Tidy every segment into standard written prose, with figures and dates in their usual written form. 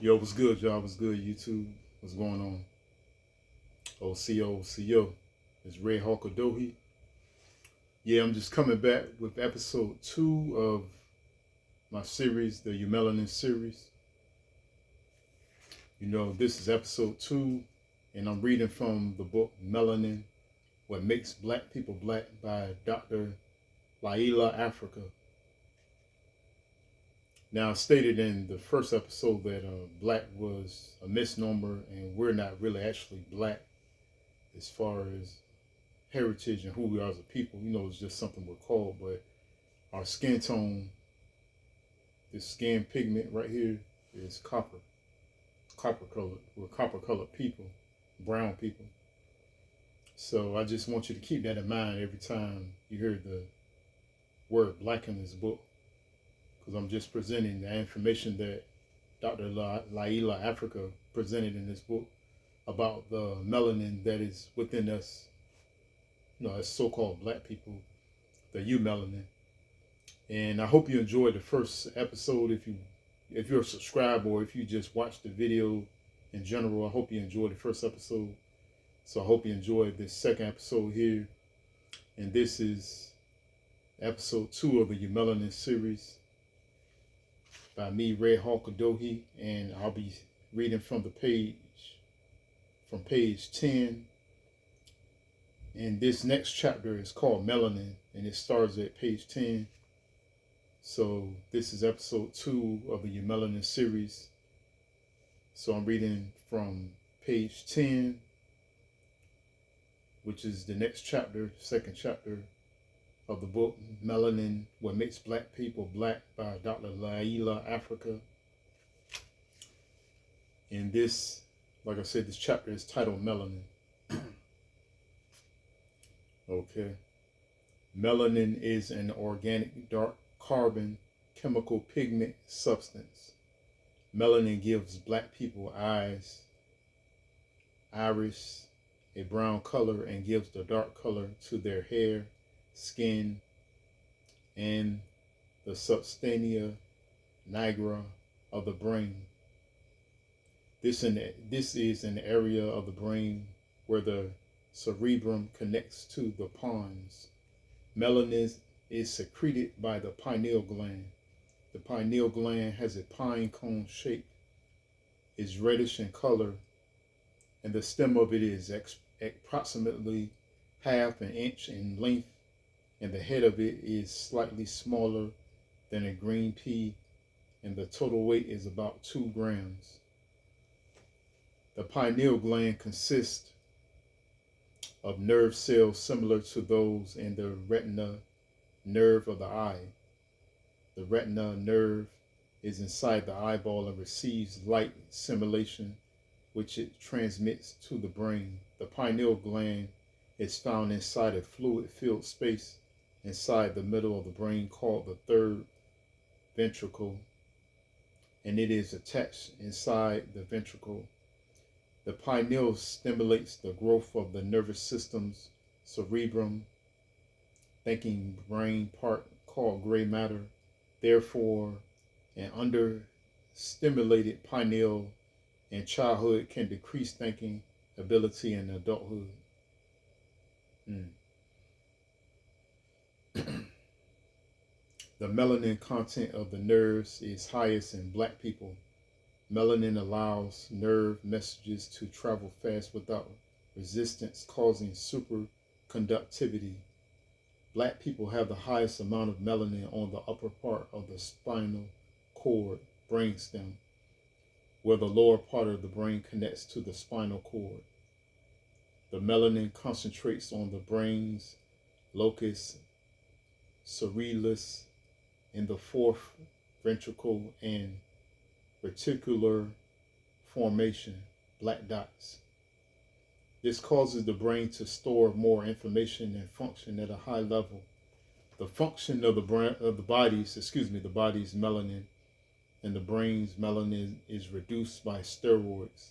Yo, what's good, y'all? What's good, YouTube? What's going on? Osiyo. It's Red Hawk Adohi. Yeah, I'm just coming back with episode 2 of my series, the Eumelanin series. This is episode 2, and I'm reading from the book Melanin, What Makes Black People Black by Dr. Llaila Afrika. Now, I stated in the first episode that black was a misnomer, and we're not really actually black as far as heritage and who we are as a people. It's just something we're called, but our skin tone, this skin pigment right here, is copper colored. We're copper colored people, brown people. So I just want you to keep that in mind every time you hear the word black in this book, because I'm just presenting the information that Dr. Llaila Afrika presented in this book about the melanin that is within us, as so-called black people, the Eumelanin. And I hope you enjoyed the first episode. If you're a subscriber or if you just watched the video in general, I hope you enjoyed the first episode. So I hope you enjoyed this second episode here. And this is episode 2 of the Eumelanin series by me, Red Hawk Adohi, and I'll be reading from page 10. And this next chapter is called Melanin, and it starts at page 10. So this is episode 2 of the Eumelanin series. So I'm reading from page 10, which is the next chapter, second chapter of the book, Melanin, What Makes Black People Black by Dr. Llaila Afrika. And this, like I said, this chapter is titled Melanin. Okay. Melanin is an organic dark carbon chemical pigment substance. Melanin gives black people iris, a brown color, and gives the dark color to their hair, skin, and the substantia nigra of the brain. This is an area of the brain where the cerebrum connects to the pons. Melanin is secreted by the pineal gland. The pineal gland has a pine cone shape, is reddish in color, and the stem of it is approximately half an inch in length, and the head of it is slightly smaller than a green pea, and the total weight is about 2 grams. The pineal gland consists of nerve cells similar to those in the retina nerve of the eye. The retina nerve is inside the eyeball and receives light stimulation, which it transmits to the brain. The pineal gland is found inside a fluid-filled space inside the middle of the brain called the third ventricle, and it is attached inside the ventricle. The pineal stimulates the growth of the nervous system's cerebrum, thinking brain part called gray matter. Therefore, an understimulated pineal in childhood can decrease thinking ability in adulthood. The melanin content of the nerves is highest in black people. Melanin allows nerve messages to travel fast without resistance, causing superconductivity. Black people have the highest amount of melanin on the upper part of the spinal cord, brainstem, where the lower part of the brain connects to the spinal cord. The melanin concentrates on the brain's locus coeruleus in the fourth ventricle and reticular formation, black dots. This causes the brain to store more information and function at a high level. The function of the body's melanin and the brain's melanin is reduced by steroids,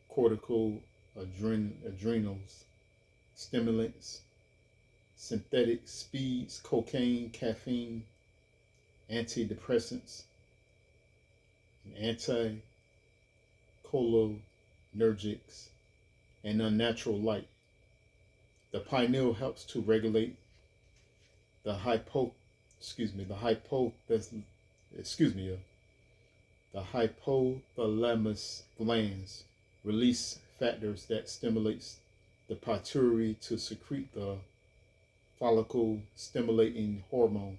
cortical adrenals, stimulants, synthetic speeds, cocaine, caffeine, antidepressants, anticholinergics, and unnatural light. The pineal helps to regulate the excuse me, the hypothalamus glands, release factors that stimulates the pituitary to secrete the follicle stimulating hormone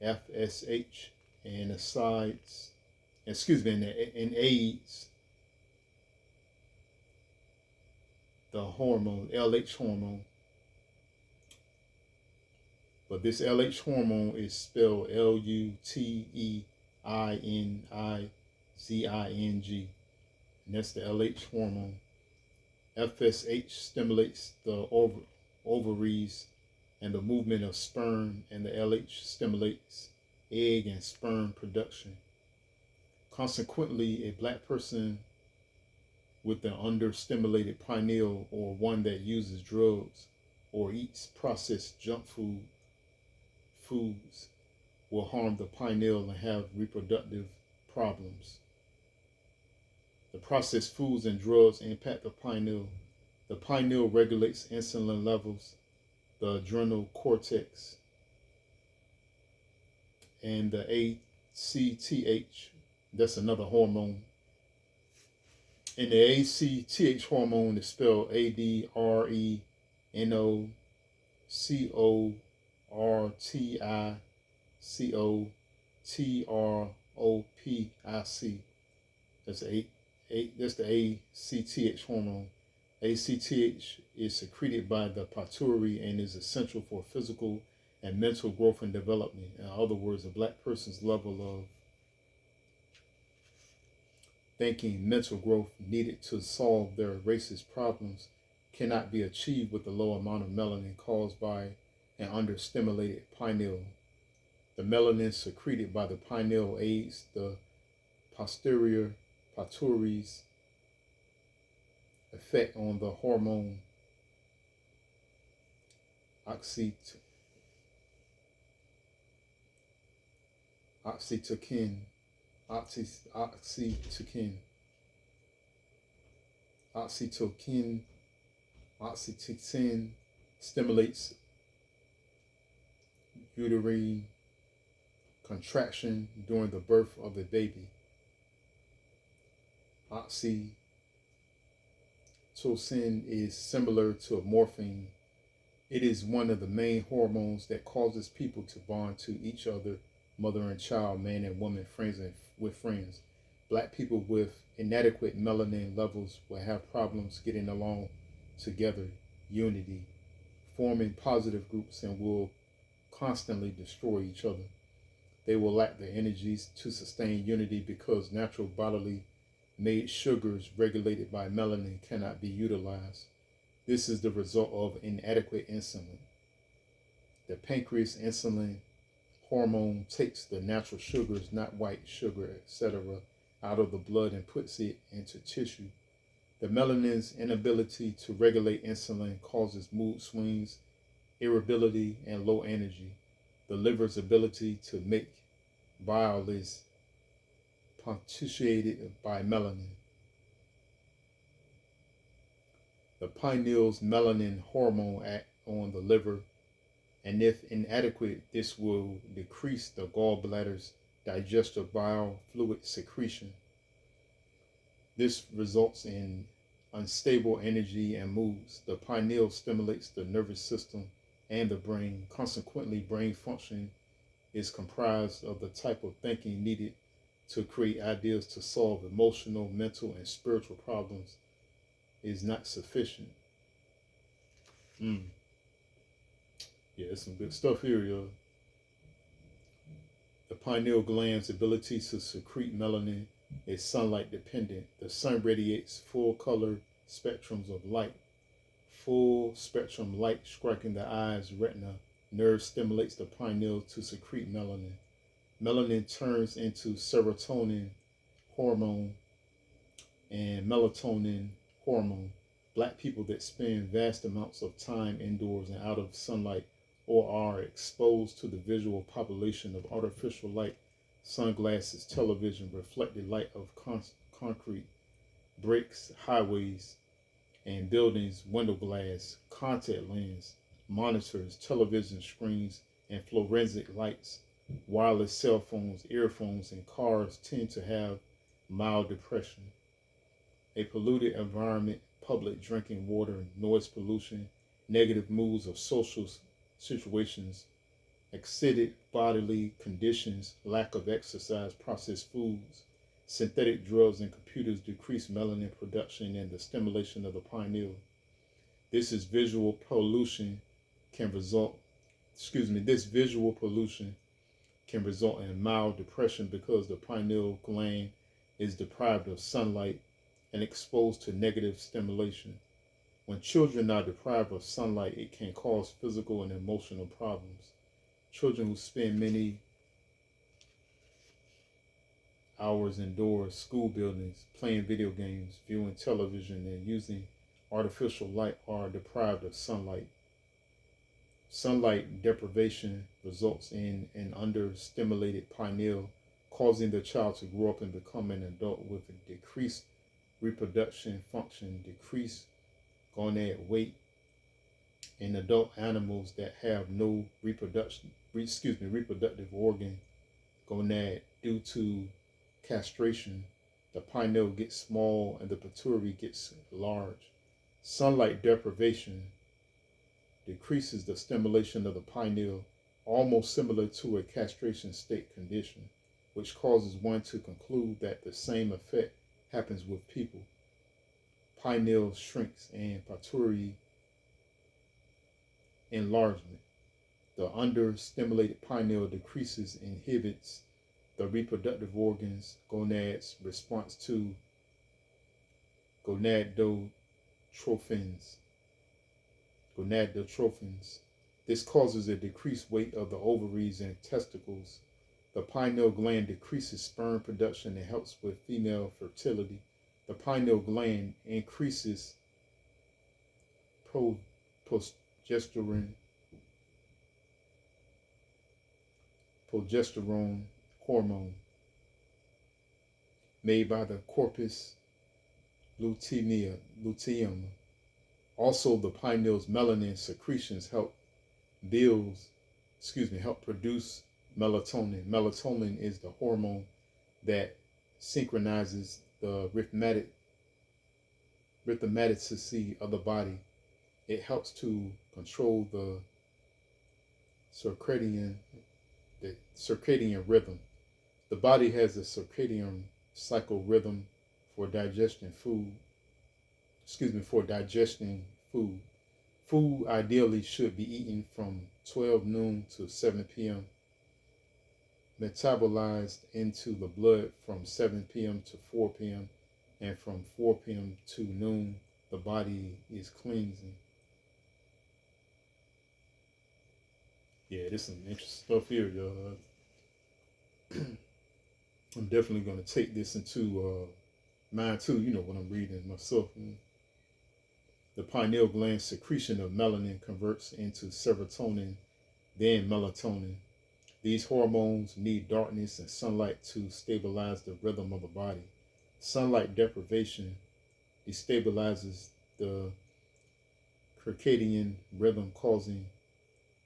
FSH, and and aids the hormone LH hormone. But this LH hormone is spelled LUTEINIZING, and that's the LH hormone. FSH stimulates the ovaries and the movement of sperm, and the LH stimulates egg and sperm production. Consequently, a black person with an understimulated pineal, or one that uses drugs or eats processed junk foods, will harm the pineal and have reproductive problems. The processed foods and drugs impact the pineal. The pineal regulates insulin levels, the adrenal cortex, and the ACTH. That's another hormone. And the ACTH hormone is spelled ADRENOCOTICOTROPIC. That's the ACTH hormone. ACTH is secreted by the pituitary and is essential for physical and mental growth and development. In other words, a black person's level of thinking, mental growth needed to solve their racist problems cannot be achieved with the low amount of melanin caused by an understimulated pineal. The melanin secreted by the pineal aids the pituitary's effect on the hormone oxytocin, oxytocin stimulates uterine contraction during the birth of the baby. Oxytocin is similar to morphine. It is one of the main hormones that causes people to bond to each other, mother and child, man and woman, friends and with friends. Black people with inadequate melanin levels will have problems getting along together, unity, forming positive groups, and will constantly destroy each other. They will lack the energies to sustain unity because natural bodily made sugars regulated by melanin cannot be utilized. This is the result of inadequate insulin. The pancreas insulin hormone takes the natural sugars, not white sugar, etc., out of the blood and puts it into tissue. The melanin's inability to regulate insulin causes mood swings, irritability, and low energy. The liver's ability to make bile is punctuated by melanin. The pineal's melanin hormone acts on the liver, and if inadequate, this will decrease the gallbladder's digestive bile fluid secretion. This results in unstable energy and moods. The pineal stimulates the nervous system and the brain. Consequently, brain function is comprised of the type of thinking needed to create ideas to solve emotional, mental, and spiritual problems is not sufficient. Yeah, it's some good stuff here, y'all. The pineal gland's ability to secrete melanin is sunlight dependent. The sun radiates full color spectrums of light. Full spectrum light striking the eye's retina nerve stimulates the pineal to secrete melanin. Melanin turns into serotonin hormone and melatonin hormone. Black people that spend vast amounts of time indoors and out of sunlight or are exposed to the visual population of artificial light sunglasses, television, reflected light of concrete, bricks, highways, and buildings, window glass, contact lens, monitors, television screens, and fluorescent lights, wireless cell phones, earphones, and cars tend to have mild depression. A polluted environment, public drinking water, noise pollution, negative moods of social situations, exceeded bodily conditions, lack of exercise, processed foods, synthetic drugs, and computers decrease melanin production and the stimulation of the pineal. This is visual pollution can result, this visual pollution can result in mild depression because the pineal gland is deprived of sunlight and exposed to negative stimulation. When children are deprived of sunlight, it can cause physical and emotional problems. Children who spend many hours indoors, school buildings, playing video games, viewing television, and using artificial light are deprived of sunlight. Sunlight deprivation results in an understimulated pineal, causing the child to grow up and become an adult with a decreased reproduction function, decreased gonad weight. In adult animals that have no reproductive organ gonad due to castration, the pineal gets small and the pituitary gets large. Sunlight deprivation decreases the stimulation of the pineal, almost similar to a castration state condition, which causes one to conclude that the same effect happens with people. Pineal shrinks and pituitary enlargement. The understimulated pineal decreases, inhibits the reproductive organs, gonads, response to gonadotropins. This causes a decreased weight of the ovaries and testicles. The pineal gland decreases sperm production and helps with female fertility. The pineal gland increases progesterone hormone made by the corpus luteum. Also, the pineal's melanin secretions help produce melatonin. Melatonin is the hormone that synchronizes the rhythmaticity of the body. It helps to control the circadian rhythm. The body has a circadian cycle rhythm for digesting food. Food ideally should be eaten from 12 noon to 7 p.m. Metabolized into the blood from 7 p.m. to 4 p.m. and from 4 p.m. to noon, the body is cleansing. Yeah, this is some interesting stuff here, y'all. I'm definitely going to take this into mine too, when I'm reading myself. The pineal gland secretion of melanin converts into serotonin, then melatonin. These hormones need darkness and sunlight to stabilize the rhythm of the body. Sunlight deprivation destabilizes the circadian rhythm, causing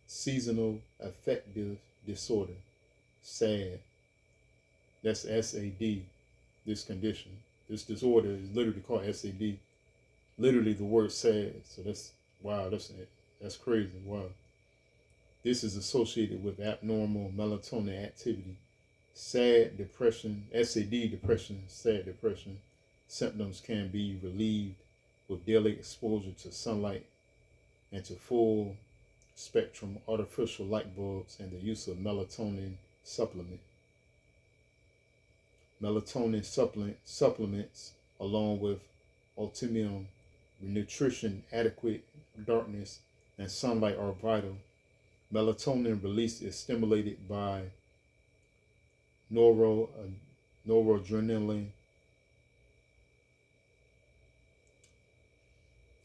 seasonal affective disorder, SAD. That's SAD, this condition. This disorder is literally called SAD. Literally the word SAD. So that's crazy. Wow. This is associated with abnormal melatonin activity. SAD depression, SAD depression symptoms can be relieved with daily exposure to sunlight and to full spectrum artificial light bulbs and the use of melatonin supplement. Melatonin supplements along with ultimum nutrition, adequate darkness, and sunlight are vital. Melatonin release is stimulated by noradrenaline,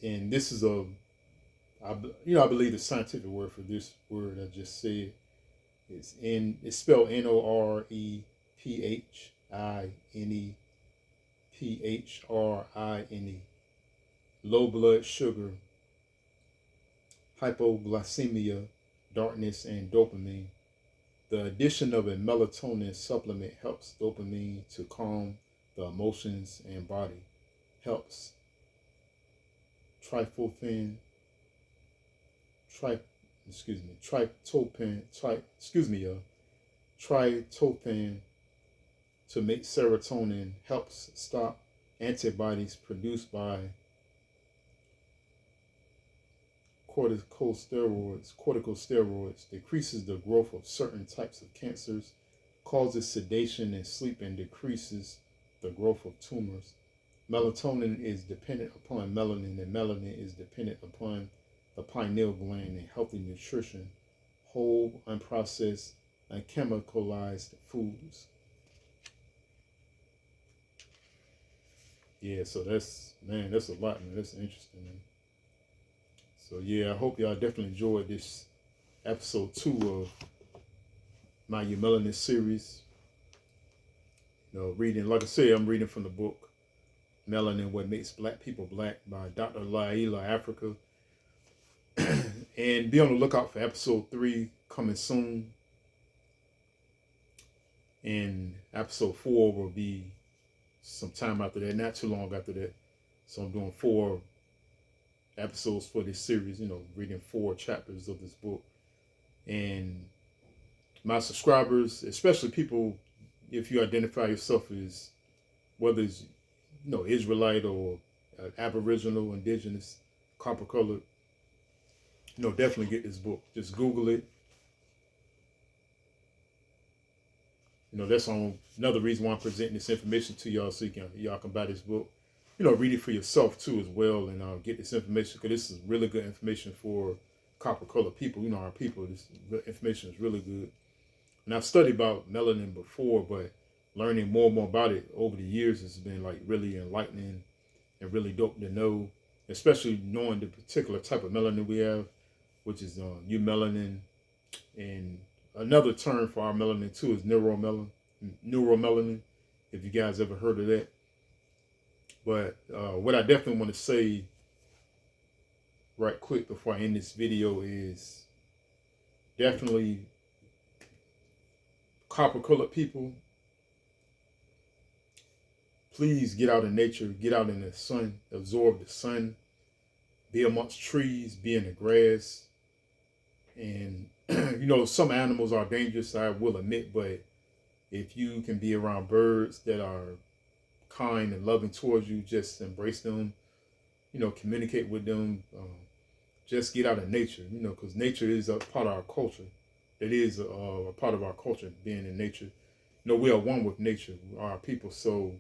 and this is I believe the scientific word for this word I just said it's spelled Norepinephrine. Phinephrine, low blood sugar, hypoglycemia, darkness, and dopamine. The addition of a melatonin supplement helps dopamine to calm the emotions and body. Helps tryptophan, tri, excuse me, tryptophan, tryptophan to make serotonin. Helps stop antibodies produced by corticosteroids, decreases the growth of certain types of cancers, causes sedation and sleep, and decreases the growth of tumors. Melatonin is dependent upon melanin, and melanin is dependent upon the pineal gland and healthy nutrition, whole, unprocessed, unchemicalized foods. Yeah, so that's a lot, man. That's interesting, man. So yeah, I hope y'all definitely enjoyed this episode 2 of my Eumelanin series. Reading, like I said, I'm reading from the book Melanin, What Makes Black People Black by Dr. Llaila Afrika. And be on the lookout for episode 3 coming soon. And episode 4 will be sometime after that, not too long after that. So I'm doing 4 episodes for this series, reading 4 chapters of this book. And my subscribers, especially people, if you identify yourself as whether it's Israelite or Aboriginal, Indigenous, copper colored, definitely get this book. Just Google it. That's another reason why I'm presenting this information to y'all, so y'all can buy this book. Read it for yourself too as well, and get this information, because this is really good information for copper colored people. Our people. This information is really good. And I've studied about melanin before, but learning more and more about it over the years has been like really enlightening and really dope to know, especially knowing the particular type of melanin we have, which is Eumelanin, and another term for our melanin too is neuromelanin, if you guys ever heard of that. But what I definitely want to say right quick before I end this video is definitely copper colored people, please get out in nature, get out in the sun, absorb the sun, be amongst trees, be in the grass. And some animals are dangerous, I will admit, but if you can be around birds that are kind and loving towards you, just embrace them, communicate with them, just get out in nature, because nature is a part of our culture. It is a part of our culture, being in nature. We are one with nature, our people. So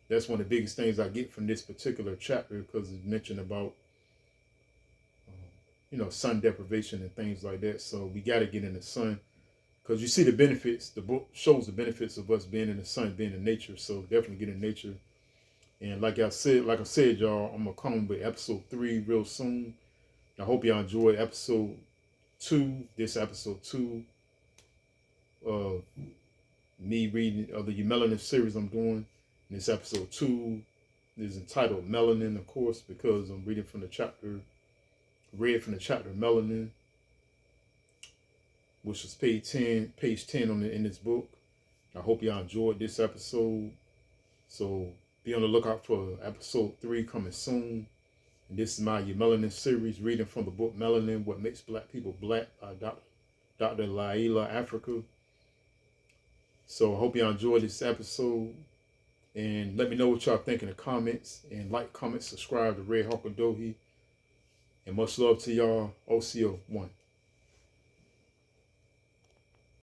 that's one of the biggest things I get from this particular chapter, because it's mentioned about sun deprivation and things like that. So we got to get in the sun, because you see the benefits. The book shows the benefits of us being in the sun, being in nature. So definitely get in nature. And like I said, y'all, I'm gonna come with episode 3 real soon. I hope y'all enjoyed episode 2. This episode 2 of me reading of the Eumelanin series I'm doing. And this episode 2 is entitled Melanin, of course, because I'm reading from the chapter. Read from the chapter Melanin, which is page 10 in this book. I hope y'all enjoyed this episode. So be on the lookout for episode 3 coming soon. And this is my Eumelanin series, reading from the book Melanin, What Makes Black People Black by Dr. Llaila Afrika. So I hope y'all enjoyed this episode. And let me know what y'all think in the comments. And like, comment, subscribe to Red Hawk Dohi. And much love to y'all. Osiyo 1.